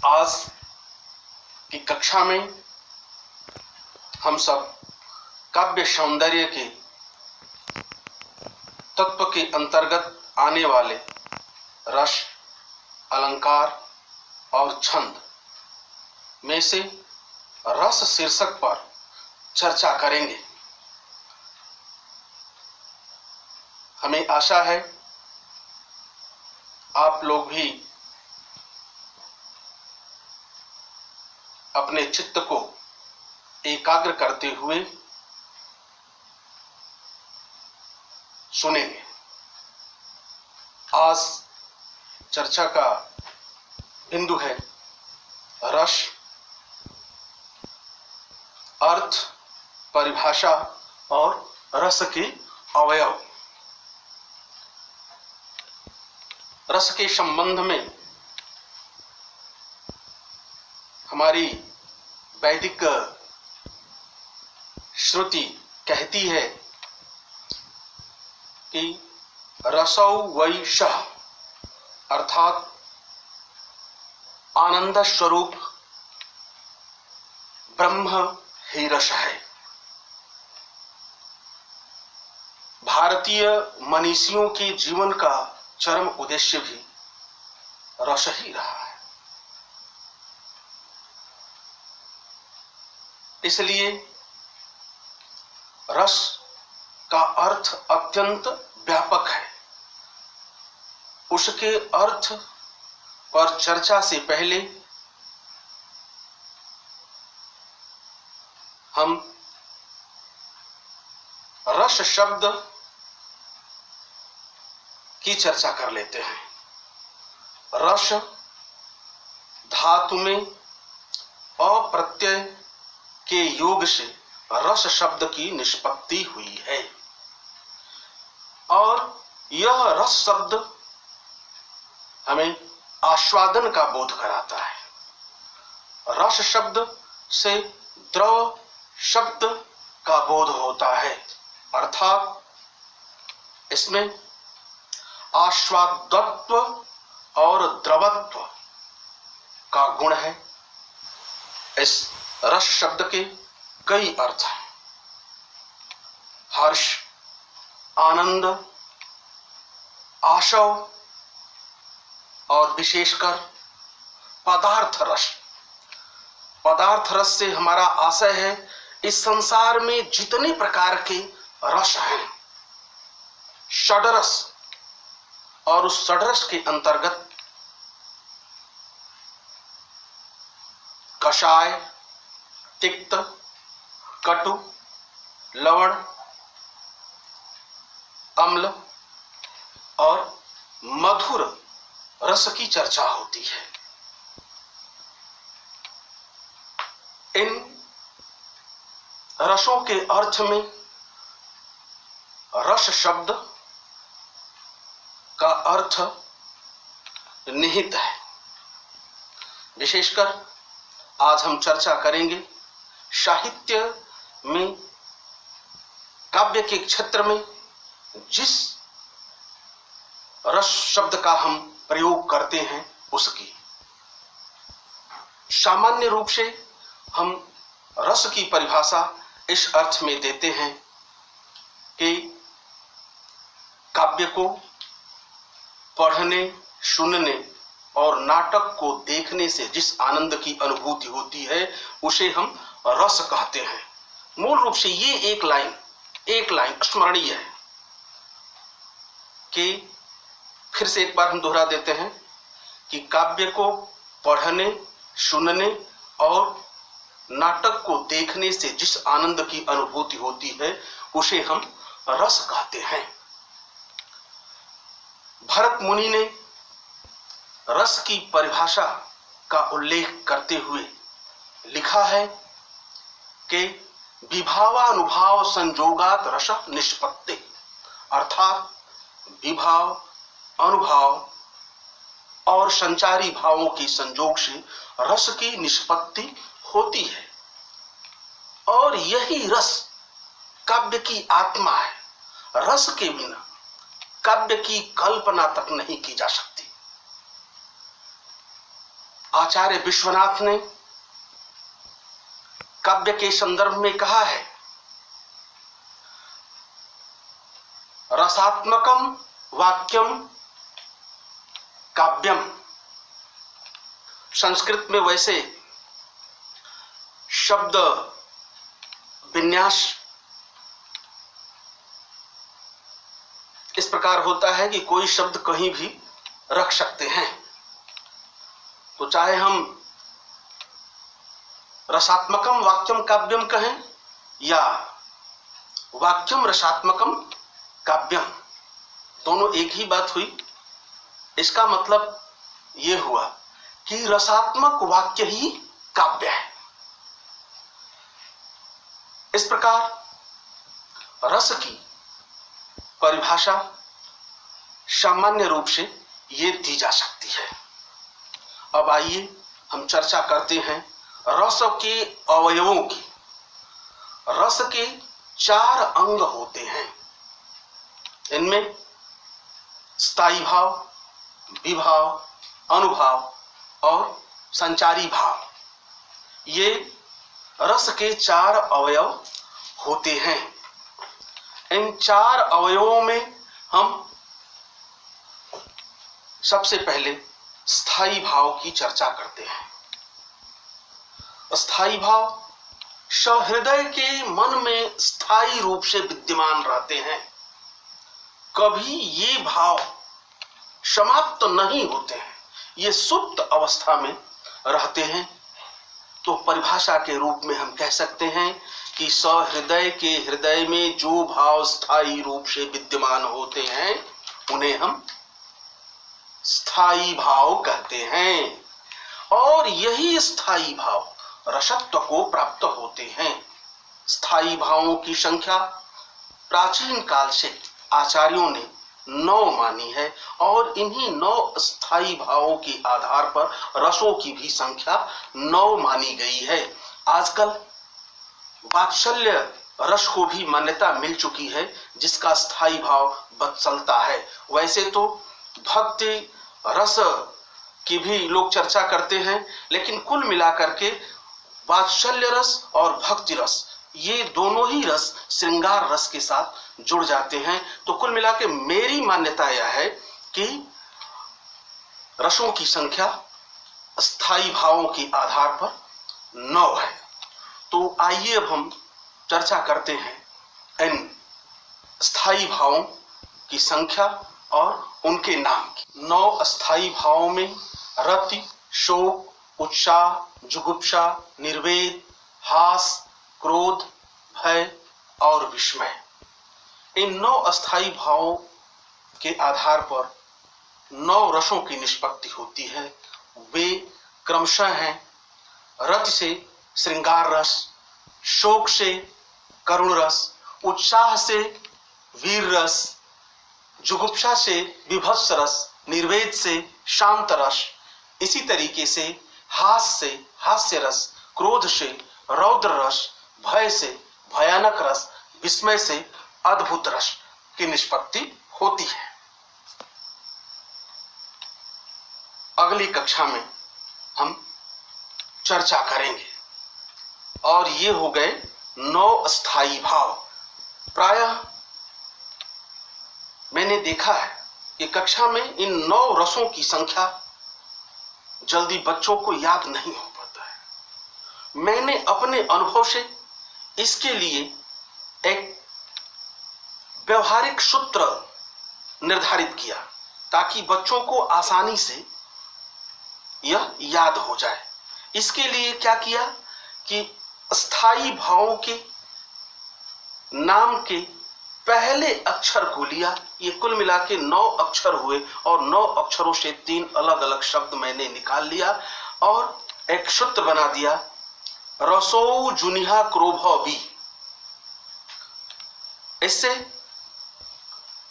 आज की कक्षा में हम सब काव्य सौंदर्य के तत्व के अंतर्गत आने वाले रस, अलंकार और छंद में से रस शीर्षक पर चर्चा करेंगे। हमें आशा है आप लोग भी अपने चित्त को एकाग्र करते हुए सुनेंगे। आज चर्चा का बिंदु है रस, अर्थ, परिभाषा और रस के अवयव। रस के संबंध में हमारी वैदिक श्रुति कहती है कि रसौ वै सः, अर्थात आनंद स्वरूप ब्रह्म ही रस है। भारतीय मनीषियों के जीवन का चरम उद्देश्य भी रस ही रहा है। इसलिए रस का अर्थ अत्यंत व्यापक है। उसके अर्थ पर चर्चा से पहले हम रस शब्द की चर्चा कर लेते हैं। रस धातु में अप्रत्यय के योग से रस शब्द की निष्पत्ति हुई है और यह रस शब्द हमें आस्वादन का बोध कराता है। रस शब्द से द्रव शब्द का बोध होता है, अर्थात इसमें आस्वादत्व और द्रवत्व का गुण है। इस रस शब्द के कई अर्थ हैं। हर्ष, आनंद, आशव और विशेषकर पदार्थ रस। पदार्थ रस से हमारा आशय है इस संसार में जितने प्रकार के रस हैं, षड्रस, और उस षड्रस के अंतर्गत कषाय, तिक्त, कटु, लवण, अम्ल और मधुर रस की चर्चा होती है। इन रसों के अर्थ में रस शब्द का अर्थ निहित है। विशेषकर आज हम चर्चा करेंगे साहित्य में काव्य के क्षेत्र में जिस रस शब्द का हम प्रयोग करते हैं उसकी। सामान्य रूप से हम रस की परिभाषा इस अर्थ में देते हैं कि काव्य को पढ़ने, सुनने और नाटक को देखने से जिस आनंद की अनुभूति होती है उसे हम रस कहते हैं। मूल रूप से ये एक लाइन स्मरणीय है कि फिर से एक बार हम दोहरा देते हैं कि काव्य को पढ़ने, सुनने और नाटक को देखने से जिस आनंद की अनुभूति होती है उसे हम रस कहते हैं। भरत मुनि ने रस की परिभाषा का उल्लेख करते हुए लिखा है कि विभावानुभाव संजोगात रस निष्पत्ति, अर्थात विभाव, अनुभाव और संचारी भावों के संजोग से रस की निष्पत्ति होती है और यही रस काव्य की आत्मा है। रस के बिना काव्य की कल्पना तक नहीं की जा सकती। आचार्य विश्वनाथ ने काव्य के संदर्भ में कहा है, रसात्मकम वाक्यम काव्यम। संस्कृत में वैसे शब्द विन्यास इस प्रकार होता है कि कोई शब्द कहीं भी रख सकते हैं। तो चाहे हम रसात्मकम वाक्यम काव्यम कहें या वाक्यम रसात्मकम काव्यम, दोनों एक ही बात हुई। इसका मतलब यह हुआ कि रसात्मक वाक्य ही काव्य है। इस प्रकार रस की परिभाषा सामान्य रूप से ये दी जा सकती है। अब आइए हम चर्चा करते हैं रस के अवयवों की। रस के 4 अंग होते हैं। इनमें स्थायी भाव, विभाव, अनुभाव और संचारी भाव, ये रस के 4 अवयव होते हैं। इन 4 अवयवों में हम सबसे पहले स्थायी भाव की चर्चा करते हैं। स्थायी भाव सहृदय के मन में स्थायी रूप से विद्यमान रहते हैं। कभी ये भाव समाप्त नहीं होते हैं, ये सुप्त अवस्था में रहते हैं। तो परिभाषा के रूप में हम कह सकते हैं कि सहृदय के हृदय में जो भाव स्थायी रूप से विद्यमान होते हैं उन्हें हम स्थायी भाव कहते हैं। और यही स्थायी भाव रसत्व को प्राप्त होते हैं। स्थायी भावों की संख्या प्राचीन काल से आचार्यों ने 9 मानी है और इन्हीं 9 स्थायी भावों के आधार पर रसों की भी संख्या 9 मानी गई है। आजकल वात्सल्य रस को भी मान्यता मिल चुकी है, जिसका स्थायी भाव वत्सलता है। वैसे तो भक्ति रस की भी लोग चर्चा करते हैं, लेकिन कुल मिलाकर के वात्सल्य रस और भक्ति रस, ये दोनों ही रस श्रृंगार रस के साथ जुड़ जाते हैं। तो कुल मिला के मेरी मान्यता यह है कि रसों की संख्या स्थायी भावों के आधार पर 9 है। तो आइए अब हम चर्चा करते हैं इन स्थायी भावों की संख्या और उनके नाम की। 9 स्थायी भावों में रति, शोक, उत्साह, जुगुप्सा, निर्वेद, हास, क्रोध, भय और विस्मय, इन 9 अस्थायी भावों के आधार पर 9 रसों की निष्पत्ति होती है। वे क्रमशः हैं रति से श्रृंगार रस, शोक से करुण रस, उत्साह से वीर रस, जुगुप्सा से विभत्स रस, निर्वेद से शांत रस, इसी तरीके से हास से हास्य रस, क्रोध से रौद्र रस, भय से भयानक रस, विस्मय से अद्भुत रस की निष्पत्ति होती है। अगली कक्षा में हम चर्चा करेंगे। और ये हो गए 9 स्थायी भाव। प्रायः मैंने देखा है कि कक्षा में इन 9 रसों की संख्या जल्दी बच्चों को याद नहीं हो पाता है। मैंने अपने अनुभव से इसके लिए एक व्यवहारिक सूत्र निर्धारित किया ताकि बच्चों को आसानी से यह याद हो जाए। इसके लिए क्या किया कि स्थायी भावों के नाम के पहले अक्षर को लिया। ये कुल मिला के 9 अक्षर हुए और 9 अक्षरों से 3 अलग अलग शब्द मैंने निकाल लिया और एक सूत्र बना दिया, रसो जुनिहा क्रोभ बी। इससे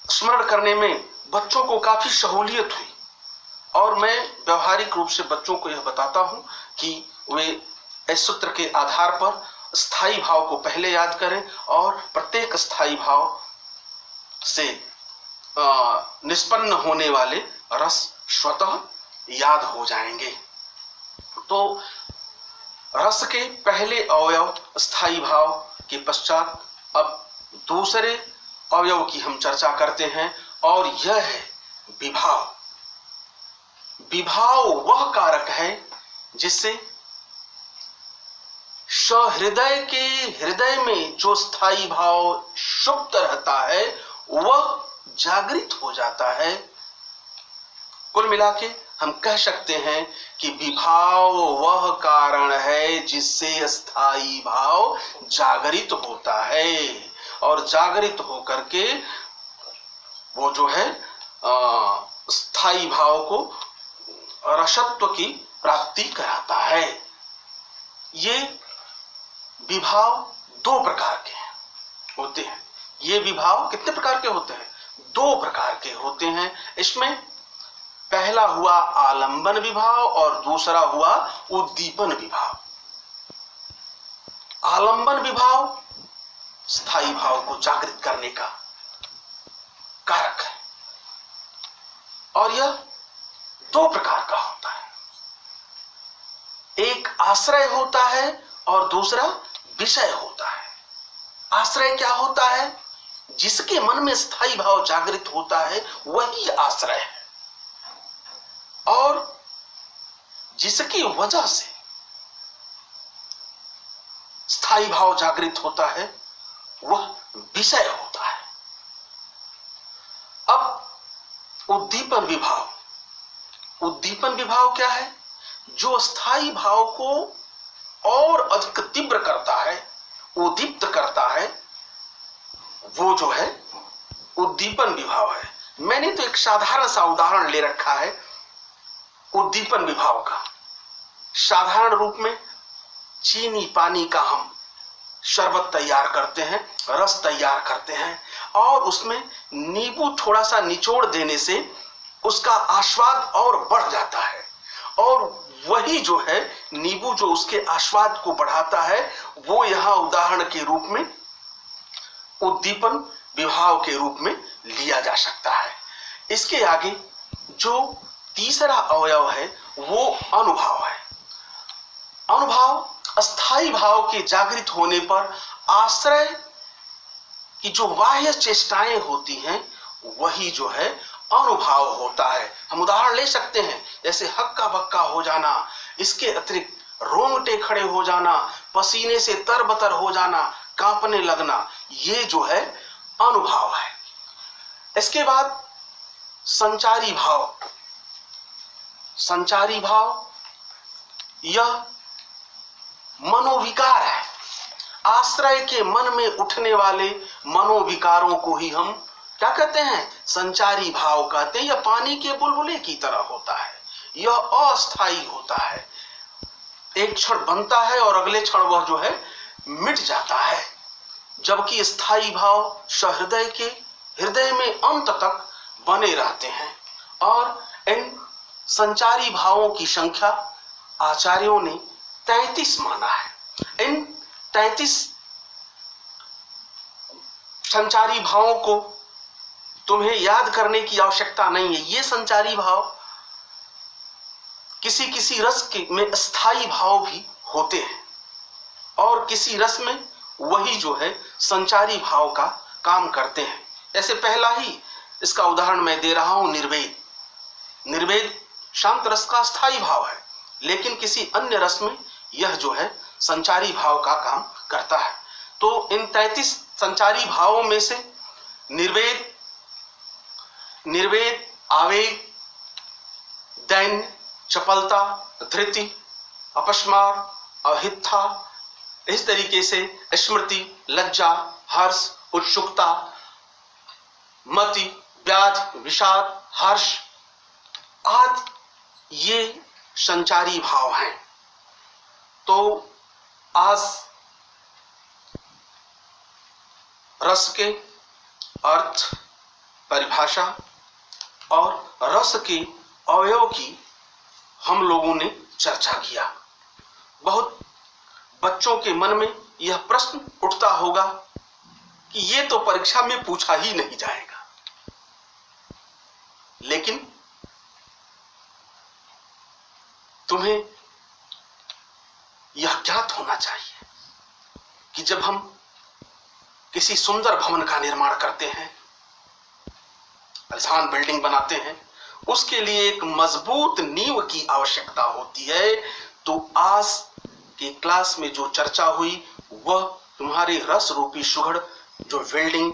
स्मरण करने में बच्चों को काफी सहूलियत हुई और मैं व्यवहारिक रूप से बच्चों को यह बताता हूं कि वे इस सूत्र के आधार पर स्थायी भाव को पहले याद करें और प्रत्येक स्थायी भाव से निष्पन्न होने वाले रस स्वतः याद हो जाएंगे। तो रस के पहले अवयव स्थायी भाव के पश्चात अब दूसरे अवयव की हम चर्चा करते हैं, और यह है विभाव। विभाव वह कारक है जिससे सहृदय के हृदय में जो स्थायी भाव सुप्त रहता है वह जागृत हो जाता है। कुल मिला के हम कह सकते हैं कि विभाव वह कारण है जिससे स्थायी भाव जागृत होता है, और जागृत होकर के वो जो है स्थायी भाव को रसत्व की प्राप्ति कराता है। ये विभाव दो प्रकार के होते हैं। ये विभाव कितने प्रकार के होते हैं? दो प्रकार के होते हैं। इसमें पहला हुआ आलंबन विभाव और दूसरा हुआ उद्दीपन विभाव। आलंबन विभाव स्थायी भाव को जागृत करने का कारक है, और यह दो प्रकार का होता है। एक आश्रय होता है और दूसरा विषय होता है। आश्रय क्या होता है? जिसके मन में स्थायी भाव जागृत होता है वही आश्रय है, और जिसकी वजह से स्थायी भाव जागृत होता है वह विषय होता है। अब उद्दीपन विभाव। उद्दीपन विभाव क्या है? जो स्थायी भाव को और अधिक तीव्र करता है, उद्दीप्त करता है, वो जो है उद्दीपन विभाव है। मैंने तो एक साधारण सा उदाहरण ले रखा है उद्दीपन विभाव का। साधारण रूप में चीनी पानी का हम शरबत तैयार करते हैं, रस तैयार करते हैं, और उसमें नींबू थोड़ा सा निचोड़ देने से उसका आस्वाद और बढ़ जाता है, और वही जो है नींबू जो उसके आस्वाद को बढ़ाता है वो यहां उदाहरण के रूप में उद्दीपन विभाव के रूप में लिया जा सकता है। इसके आगे जो तीसरा अवयव है वो अनुभव है। अनुभव अस्थायी भाव के जागृत होने पर आश्रय की जो बाह्य चेष्टाएं होती हैं वही जो है अनुभव होता है। हम उदाहरण ले सकते हैं, जैसे हक्का बक्का हो जाना, इसके अतिरिक्त रोंगटे खड़े हो जाना, पसीने से तरबतर हो जाना, कांपने लगना, ये जो है अनुभव है। इसके बाद संचारी भाव। संचारी भाव यह मनोविकार है। आश्रय के मन में उठने वाले मनोविकारों को ही हम क्या कहते हैं? संचारी भाव कहते हैं। यह पानी के बुलबुले की तरह होता है, यह अस्थायी होता है। एक क्षण बनता है और अगले क्षण वह जो है मिट जाता है, जबकि स्थायी भाव सहृदय के हृदय में अंत तक बने रहते हैं। और इन संचारी भावों की संख्या आचार्यों ने 33 माना है। इन 33 संचारी भावों को तुम्हें याद करने की आवश्यकता नहीं है। ये संचारी भाव किसी किसी रस के में स्थायी भाव भी होते हैं, और किसी रस में वही जो है संचारी भाव का काम करते हैं। ऐसे पहला ही इसका उदाहरण मैं दे रहा हूं, निर्वेद। निर्वेद शांत रस का स्थायी भाव है, लेकिन किसी अन्य रस में यह जो है संचारी भाव का काम करता है। तो इन 33 संचारी भावों में से निर्वेद, आवेग, दैन्य, चपलता, धृति, अपस्मार, अहित्था, इस तरीके से स्मृति, लज्जा, हर्ष, उत्सुकता, मति, व्याध, विषाद, हर्ष आदि ये संचारी भाव हैं। तो आज रस के अर्थ, परिभाषा और रस के अवयव की हम लोगों ने चर्चा किया। बहुत बच्चों के मन में यह प्रश्न उठता होगा कि ये तो परीक्षा में पूछा ही नहीं जाएगा, लेकिन तुम्हें यह ज्ञात होना चाहिए कि जब हम किसी सुंदर भवन का निर्माण करते हैं, आलीशान बिल्डिंग बनाते हैं, उसके लिए एक मजबूत नींव की आवश्यकता होती है। तो आज की क्लास में जो चर्चा हुई वह तुम्हारी रस रूपी सुघड़ जो बिल्डिंग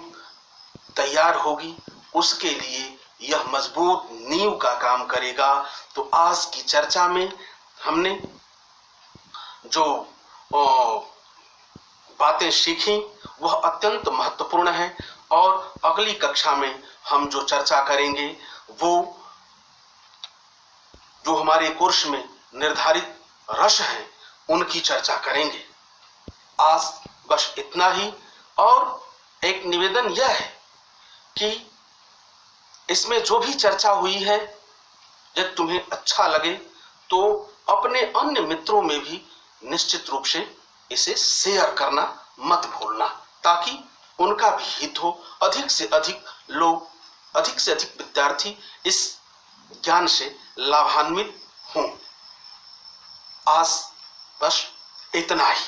तैयार होगी उसके लिए यह मजबूत नींव का काम करेगा। तो आज की चर्चा में हमने जो बातें सीखी वह अत्यंत महत्वपूर्ण है और अगली कक्षा में हम जो चर्चा करेंगे वो जो हमारे कोर्स में निर्धारित रस हैं उनकी चर्चा करेंगे। आज बस इतना ही। और एक निवेदन यह है कि इसमें जो भी चर्चा हुई है यदि तुम्हें अच्छा लगे तो अपने अन्य मित्रों में भी निश्चित रूप से इसे शेयर करना मत भूलना, ताकि उनका भी हित हो, अधिक से अधिक लोग, अधिक से अधिक विद्यार्थी इस ज्ञान से लाभान्वित हों। आज बस इतना ही।